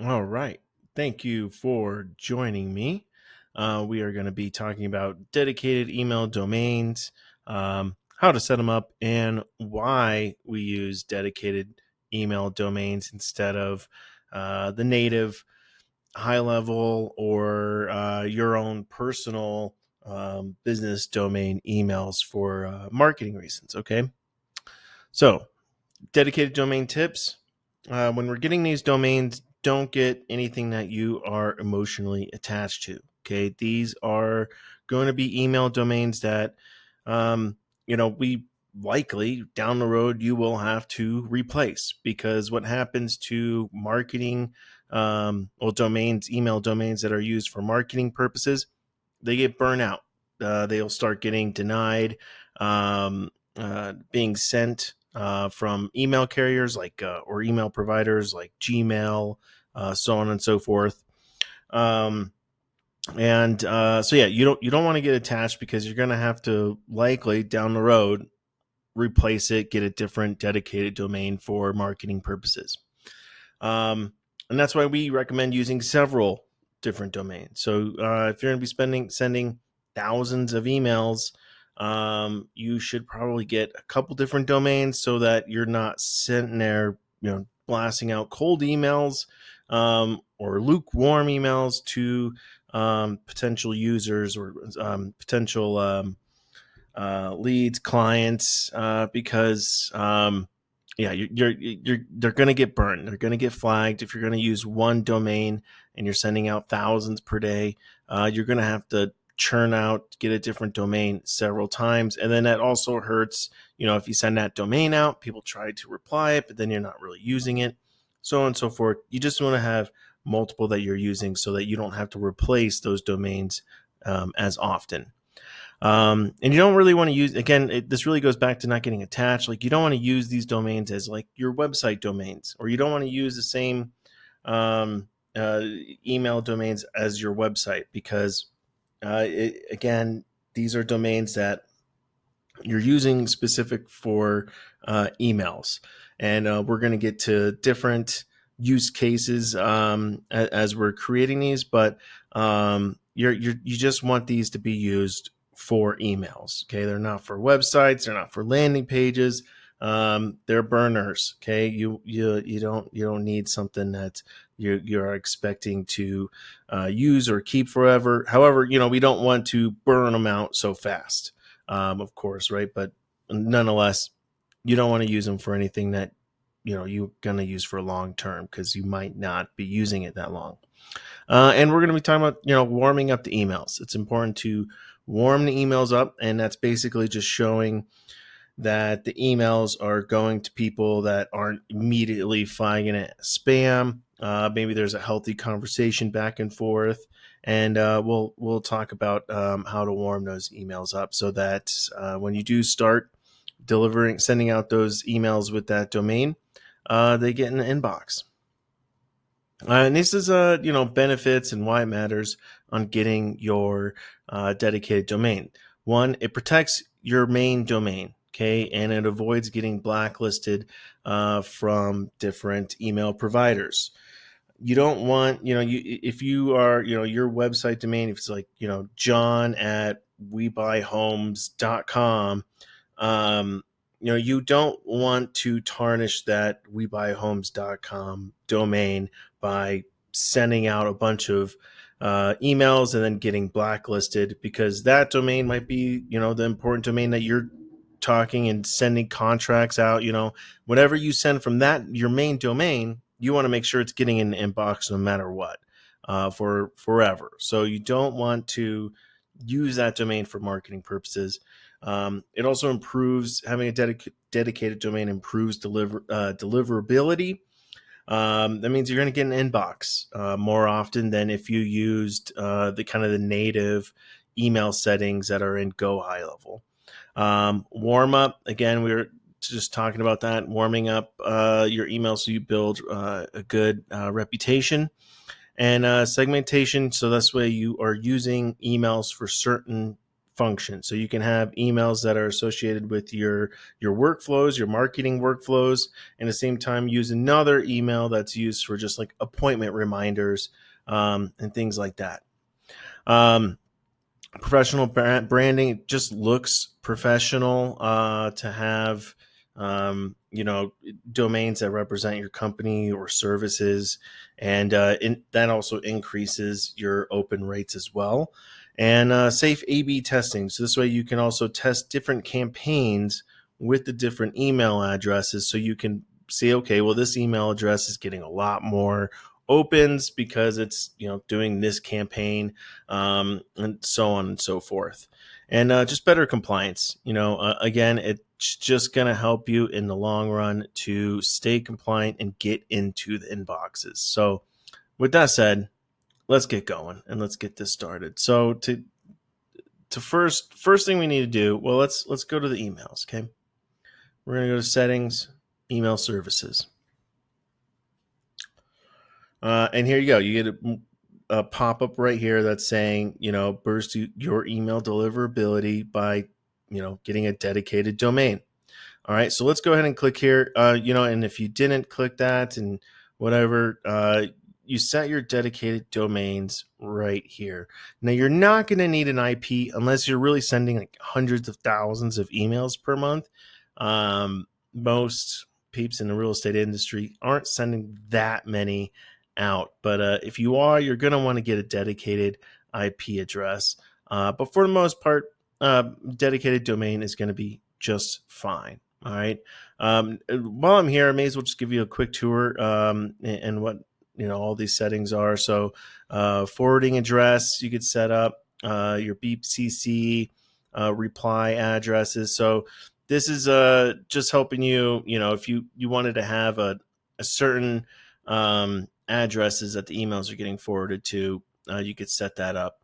All right. Thank you for joining me. We are going to be talking about dedicated email domains, how to set them up, and why we use dedicated email domains instead of the native high level or your own personal business domain emails for marketing reasons. Okay. So, dedicated domain tips. When we're getting these domains, don't get anything that you are emotionally attached to. Okay, these are going to be email domains that, we likely down the road you will have to replace because what happens to marketing, domains, email domains that are used for marketing purposes, they get burnt out. They'll start getting denied, being sent from email carriers or email providers like Gmail, so on and so forth. And you don't want to get attached because you're going to have to likely down the road replace it, get a different dedicated domain for marketing purposes. And that's why we recommend using several different domains. So if you're going to be sending thousands of emails, you should probably get a couple different domains so that you're not sitting there, blasting out cold emails or lukewarm emails to potential users or potential leads, clients, because they're going to get burned. They're going to get flagged if you're going to use one domain and you're sending out thousands per day. You're going to have to churn out, get a different domain several times, and then that also hurts. If you send that domain out, people try to reply it, but then you're not really using it, so on and so forth. You just want to have multiple that you're using so that you don't have to replace those domains as often. And you don't really want to use, again, this really goes back to not getting attached. Like, you don't want to use these domains as like your website domains, or you don't want to use the same um, uh, email domains as your website because, again, these are domains that you're using specific for emails. And we're going to get to different use cases as we're creating these, but you just want these to be used for emails. Okay, they're not for websites, they're not for landing pages. They're burners. Okay, you don't need something that you're expecting to use or keep forever. However, we don't want to burn them out so fast, of course, right? But nonetheless, you don't want to use them for anything that you're going to use for long term because you might not be using it that long. And we're going to be talking about warming up the emails. It's important to warm the emails up, and that's basically just showing that the emails are going to people that aren't immediately flagging it as spam. Maybe there's a healthy conversation back and forth, and we'll talk about how to warm those emails up so that when you do start sending out those emails with that domain, they get in the inbox. And this is benefits and why it matters on getting your dedicated domain. One, it protects your main domain, okay, and it avoids getting blacklisted from different email providers. You don't want, if you are, your website domain, if it's like, John at webuyhomes.com, you don't want to tarnish that webuyhomes.com domain by sending out a bunch of emails and then getting blacklisted, because that domain might be, the important domain that you're talking and sending contracts out. Whatever you send from that, your main domain, you want to make sure it's getting in the inbox no matter what, for forever. So you don't want to use that domain for marketing purposes. It also improves, having a dedicated domain improves deliverability. That means you're going to get an inbox more often than if you used the native email settings that are in Go High Level. Warm up, again, we were just talking about that, warming up your email so you build a good reputation. And segmentation, so this way you are using emails for certain function. So you can have emails that are associated with your workflows, your marketing workflows, and at the same time use another email that's used for just like appointment reminders and things like that. Professional branding just looks professional to have domains that represent your company or services, and that also increases your open rates as well. And safe A/B testing, so this way you can also test different campaigns with the different email addresses, so you can see, okay, well, this email address is getting a lot more opens because it's doing this campaign, and so on and so forth. And just better compliance. Again, it's just going to help you in the long run to stay compliant and get into the inboxes. So with that said, let's get going and let's get this started. So to first thing we need to do, well, let's go to the emails. Okay, we're going to go to settings, email services. And here you go. You get a pop-up right here that's saying, boost your email deliverability by, getting a dedicated domain. All right, so let's go ahead and click here. And if you didn't click that and whatever, you set your dedicated domains right here. Now, you're not going to need an IP unless you're really sending like hundreds of thousands of emails per month. Most peeps in the real estate industry aren't sending that many out. But if you are, you're going to want to get a dedicated IP address. But for the most part, dedicated domain is going to be just fine. All right. While I'm here, I may as well just give you a quick tour and what all these settings are. So forwarding address, you could set up your BCC reply addresses. So this is just helping you. If you wanted to have a certain addresses that the emails are getting forwarded to, you could set that up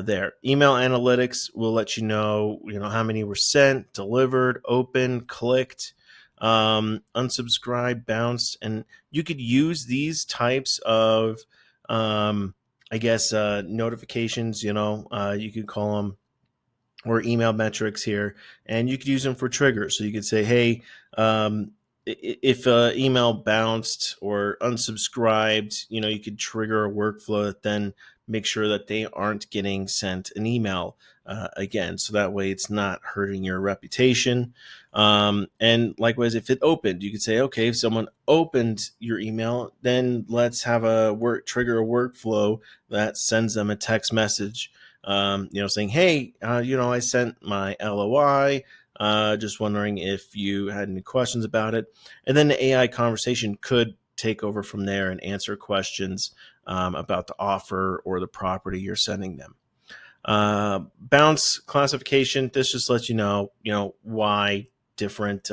there. Email analytics will let you know how many were sent, delivered, opened, clicked, unsubscribed, bounced, and you could use these types of notifications. You could call them, or email metrics here, and you could use them for triggers. So you could say, hey, if email bounced or unsubscribed, you could trigger a workflow that then make sure that they aren't getting sent an email again. So that way it's not hurting your reputation. And likewise, if it opened, you could say, okay, if someone opened your email, then let's have trigger a workflow that sends them a text message, saying, hey, I sent my LOI. Just wondering if you had any questions about it. And then the AI conversation could take over from there and answer questions about the offer or the property you're sending them. Bounce classification. This just lets you know why different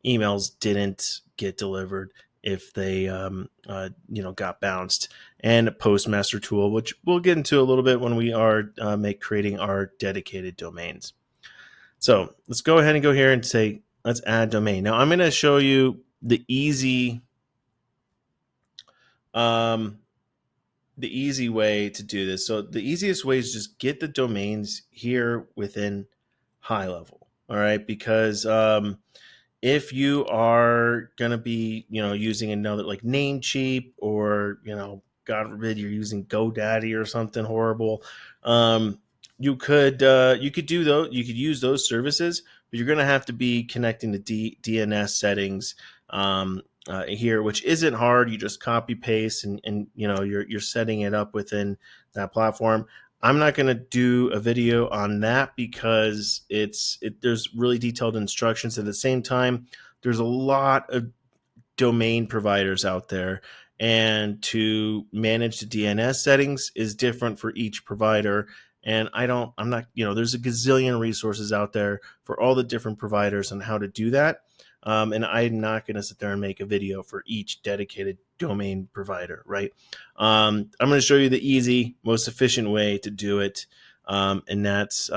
emails didn't get delivered if they got bounced. And a postmaster tool, which we'll get into a little bit when we are creating our dedicated domains. So let's go ahead and go here and say, let's add domain. Now I'm going to show you the easy way to do this. So the easiest way is just get the domains here within high level. All right. Because if you are going to be, using another like Namecheap, or, God forbid you're using GoDaddy or something horrible, you could do those. You could use those services, but you're going to have to be connecting to DNS settings here, which isn't hard. You just copy paste and you're setting it up within that platform. I'm not going to do a video on that because there's really detailed instructions. At the same time, there's a lot of domain providers out there, and to manage the DNS settings is different for each provider. And I'm not, there's a gazillion resources out there for all the different providers on how to do that. And I'm not going to sit there and make a video for each dedicated domain provider, right? I'm going to show you the easy, most efficient way to do it. And that's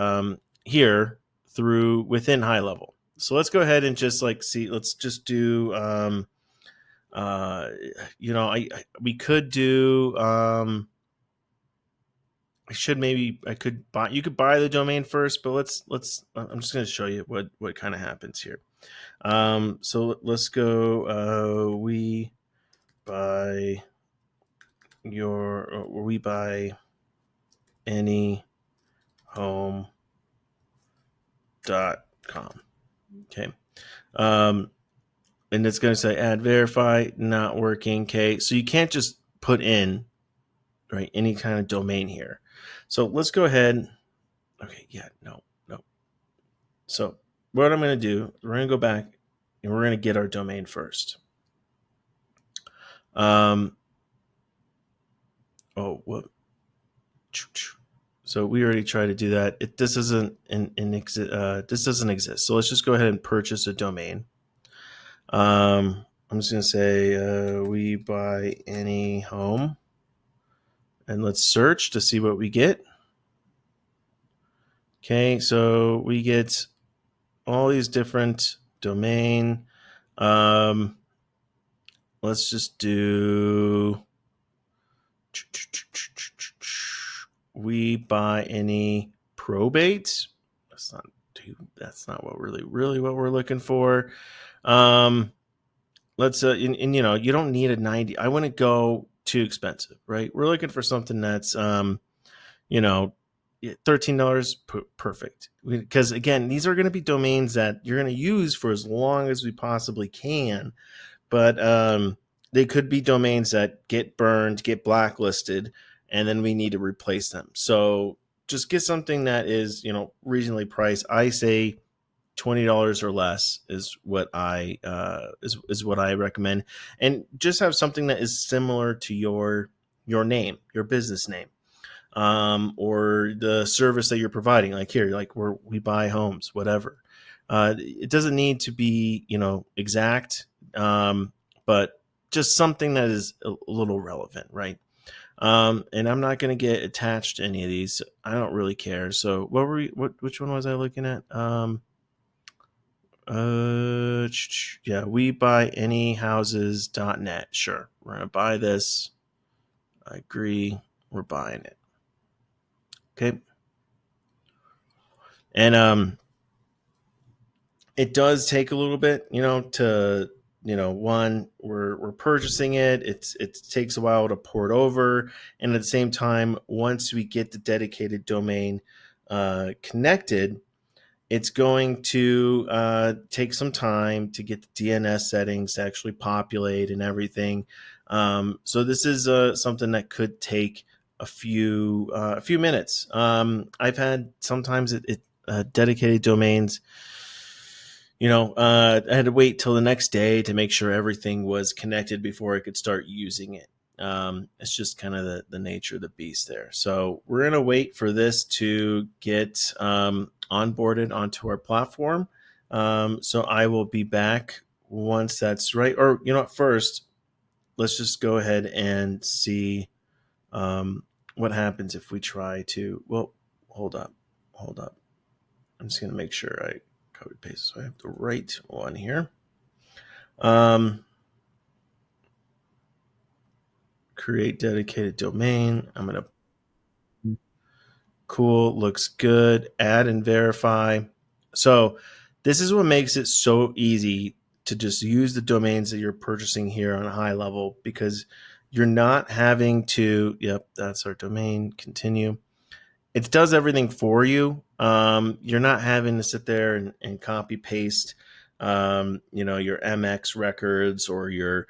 here within high level. So let's go ahead and just let's just do, we could do, I could buy, you could buy the domain first, but I'm just going to show you what kind of happens here. So let's go, we buy any home.com. Okay. And it's going to say add verify, not working. Okay. So you can't just put in, right, any kind of domain here. So let's go ahead. Okay. Yeah. No. So what I'm going to do, we're going to go back and we're going to get our domain first. Oh, what? So we already tried to do that. This doesn't exist. So let's just go ahead and purchase a domain. I'm just going to say we buy any home, and let's search to see what we get. Okay, so we get all these different domain. Let's just do we buy any probate. That's not what really what we're looking for. Let's and you know, you don't need a 90. I wouldn't go too expensive, right? We're looking for something that's you know, $13, perfect. Because again, these are going to be domains that you're going to use for as long as we possibly can, but they could be domains that get burned, get blacklisted, and then we need to replace them. So just get something that is, you know, reasonably priced. I say $20 or less is what I is what I recommend, and just have something that is similar to your name, your business name, or the service that you're providing. Like here, like we buy homes, whatever. It doesn't need to be, you know, exact, but just something that is a little relevant, right? And I'm not going to get attached to any of these. I don't really care. So which one was I looking at? Yeah, we buy any houses.net. Sure. We're going to buy this. I agree. We're buying it. Okay. And, it does take a little bit, you know, to, you know, one, we're purchasing it. It takes a while to port over. And at the same time, once we get the dedicated domain, connected, it's going to take some time to get the DNS settings to actually populate and everything. So this is something that could take a few minutes. I've had sometimes dedicated domains. You know, I had to wait till the next day to make sure everything was connected before I could start using it. It's just kind of the nature of the beast there. So we're going to wait for this to get onboarded onto our platform. So I will be back once that's right. Or, you know what, first, let's just go ahead and see what happens if we try to, well, hold up. I'm just going to make sure I copy paste so I have the right one here. Create dedicated domain. I'm going to, cool, looks good. Add and verify. So this is what makes it so easy to just use the domains that you're purchasing here on a high level, because you're not having to, yep, that's our domain, continue. It does everything for you. You're not having to sit there and copy paste, you know, your MX records or your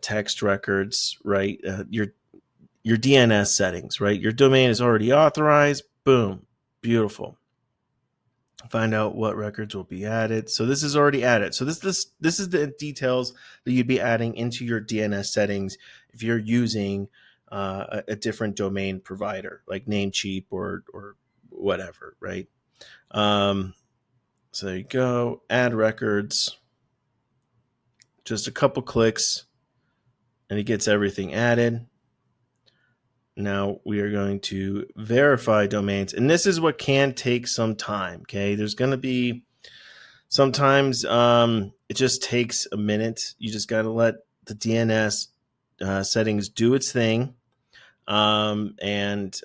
text records, right? Your DNS settings, right? Your domain is already authorized. Boom, beautiful. Find out what records will be added. So this is already added. So this is the details that you'd be adding into your DNS settings if you're using a different domain provider like Namecheap or whatever, right? So there you go. Add records. Just a couple clicks, and it gets everything added. Now we are going to verify domains, and this is what can take some time. Okay, there's going to be sometimes it just takes a minute. You just got to let the DNS settings do its thing. and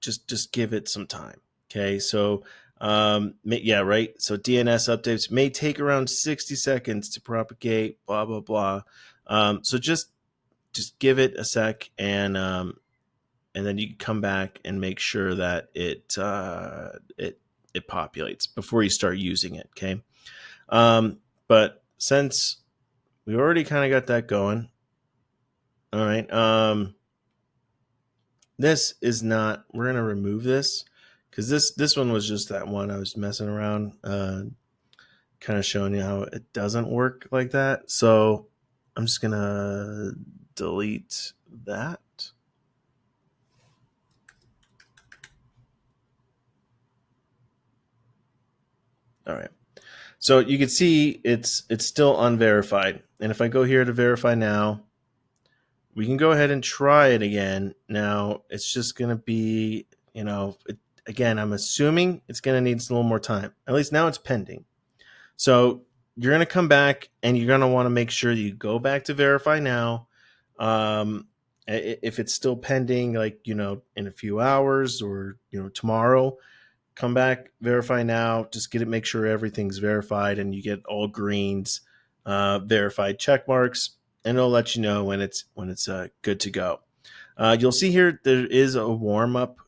just give it some time. Okay, so yeah, right. So DNS updates may take around 60 seconds to propagate. Blah blah blah. So just give it a sec, and then you can come back and make sure that it populates before you start using it. Okay, but since we already kind of got that going, all right. This is not. We're gonna remove this because this one was just that one I was messing around, kind of showing you how it doesn't work like that. So I'm just gonna delete that. All right. So you can see it's still unverified. And if I go here to verify now, we can go ahead and try it again. Now it's just going to be, again, I'm assuming it's going to need a little more time. At least now it's pending. So you're going to come back and you're going to want to make sure that you go back to verify now. If it's still pending, like, in a few hours or, tomorrow, come back, verify now, just make sure everything's verified and you get all greens, verified check marks, and it'll let you know when it's good to go. You'll see here there is a warm up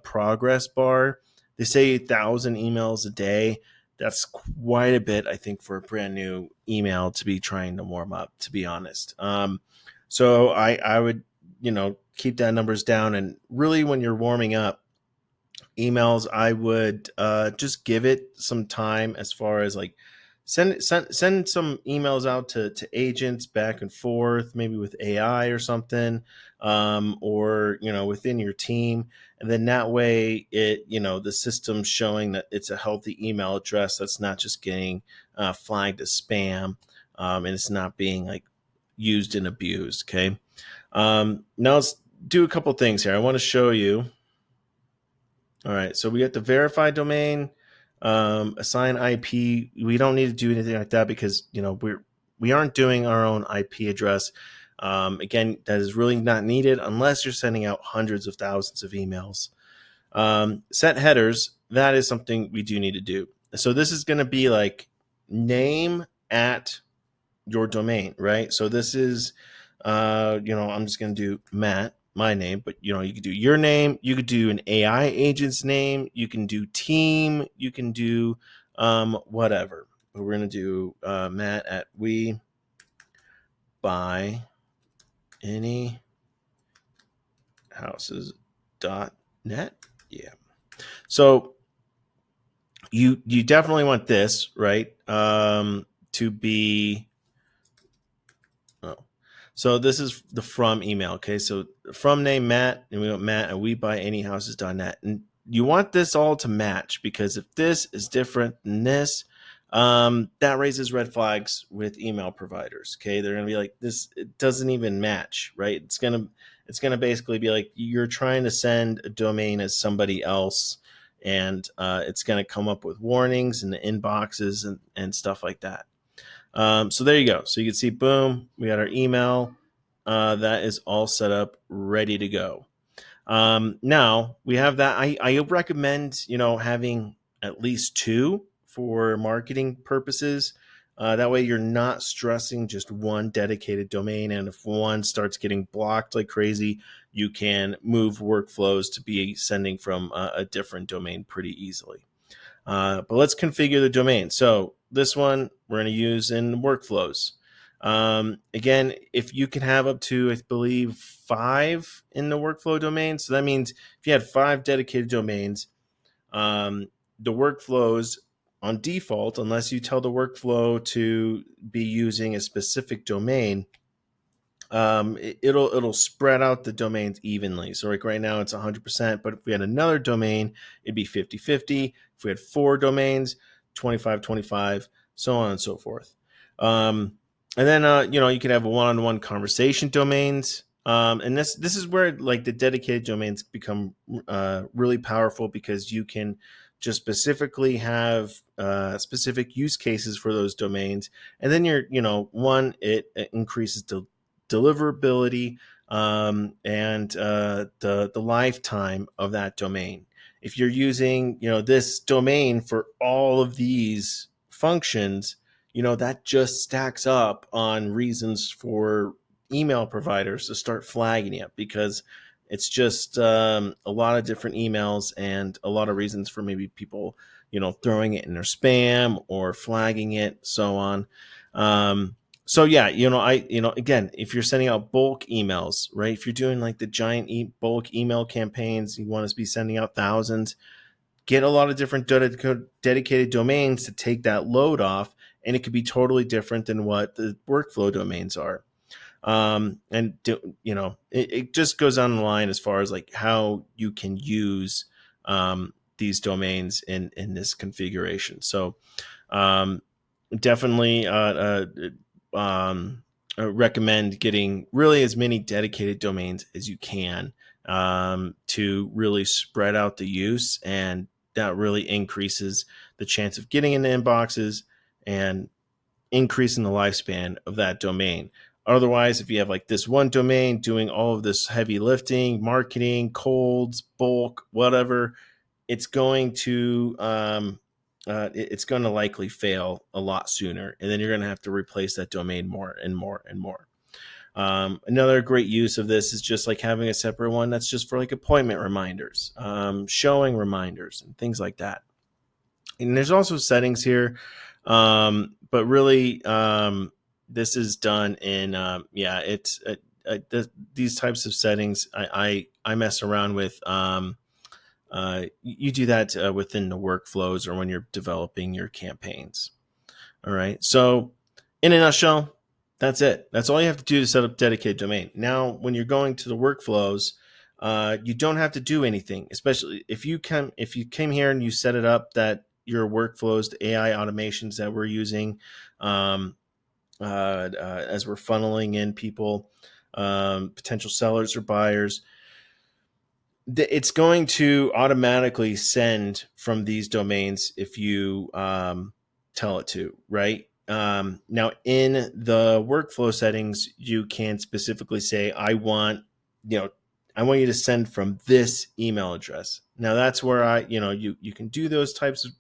progress bar. They say 1,000 emails a day. That's quite a bit, I think, for a brand new email to be trying to warm up, to be honest. So I would, keep that numbers down. And really, when you're warming up emails, I would just give it some time, as far as like send some emails out to agents back and forth, maybe with AI or something, or within your team, and then that way the system's showing that it's a healthy email address that's not just getting flagged as spam, and it's not being like used and abused. Okay, now let's do a couple things here. I want to show you. All right, so we got the verified domain, assign IP. We don't need to do anything like that because we aren't doing our own IP address. Again, that is really not needed unless you're sending out hundreds of thousands of emails. Set headers, that is something we do need to do. So this is going to be like name at your domain, right? So this is, I'm just going to do Matt, my name, but you could do your name, you could do an AI agent's name, you can do team, you can do whatever. But we're going to do Matt at we buy any houses.net. Yeah. So you definitely want this, right? To be So this is the from email. Okay, so from name Matt, and we want Matt at webuyanyhouses.net. And you want this all to match, because if this is different than this, that raises red flags with email providers. Okay, they're gonna be like, this, it doesn't even match, right? It's gonna basically be like you're trying to send a domain as somebody else, and it's gonna come up with warnings in the inboxes and stuff like that. So there you go. So you can see, boom, we got our email. That is all set up, ready to go. Now we have that. I recommend, having at least 2 for marketing purposes. That way you're not stressing just one dedicated domain. And if one starts getting blocked like crazy, you can move workflows to be sending from a different domain pretty easily. But let's configure the domain. So this one we're going to use in workflows. Again, if you can have up to, I believe, 5 in the workflow domain. So that means if you had 5 dedicated domains, the workflows on default, unless you tell the workflow to be using a specific domain, it'll spread out the domains evenly. So like right now it's 100%, but if we had another domain, it'd be 50-50. If we had 4 domains, 25-25, so on and so forth. And then you could have one-on-one conversation domains. And this is where like the dedicated domains become really powerful, because you can just specifically have specific use cases for those domains. And then it increases the deliverability, and the lifetime of that domain. If you're using, this domain for all of these functions, that just stacks up on reasons for email providers to start flagging you, because it's just a lot of different emails and a lot of reasons for maybe people, throwing it in their spam or flagging it, so on. So yeah, again, if you're sending out bulk emails, right? If you're doing like the giant bulk email campaigns, you want to be sending out thousands, get a lot of different dedicated domains to take that load off. And it could be totally different than what the workflow domains are. It just goes on the line as far as like how you can use these domains in this configuration. So definitely recommend getting really as many dedicated domains as you can to really spread out the use, and that really increases the chance of getting into inboxes and increasing the lifespan of that domain. Otherwise, if you have like this one domain doing all of this heavy lifting, marketing, colds, bulk, whatever, it's going to it's going to likely fail a lot sooner, and then you're going to have to replace that domain more and more and more. Another great use of this is just like having a separate one that's just for like appointment reminders, showing reminders, and things like that. And there's also settings here, but really this is done in these types of settings I mess around with. You do that within the workflows or when you're developing your campaigns. All right. So in a nutshell, that's it. That's all you have to do to set up dedicated domain. Now, when you're going to the workflows, you don't have to do anything, especially if you came here and you set it up that your workflows, the AI automations that we're using as we're funneling in people, potential sellers or buyers, it's going to automatically send from these domains if you tell it to, right? Now, in the workflow settings, you can specifically say, I want you to send from this email address. Now, that's where you can do those types of,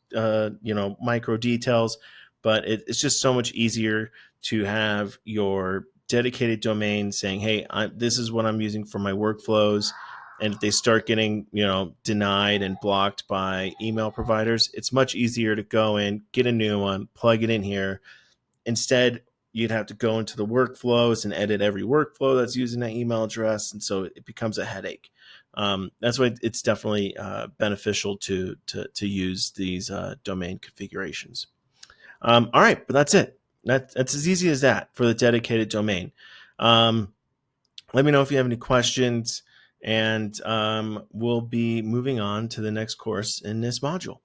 micro details, but it's just so much easier to have your dedicated domain saying, hey, this is what I'm using for my workflows. And if they start getting, denied and blocked by email providers, it's much easier to go in, get a new one, plug it in here. Instead, you'd have to go into the workflows and edit every workflow that's using that email address. And so it becomes a headache. That's why it's definitely beneficial to use these domain configurations. All right, but that's it. That's as easy as that for the dedicated domain. Let me know if you have any questions, and we'll be moving on to the next course in this module.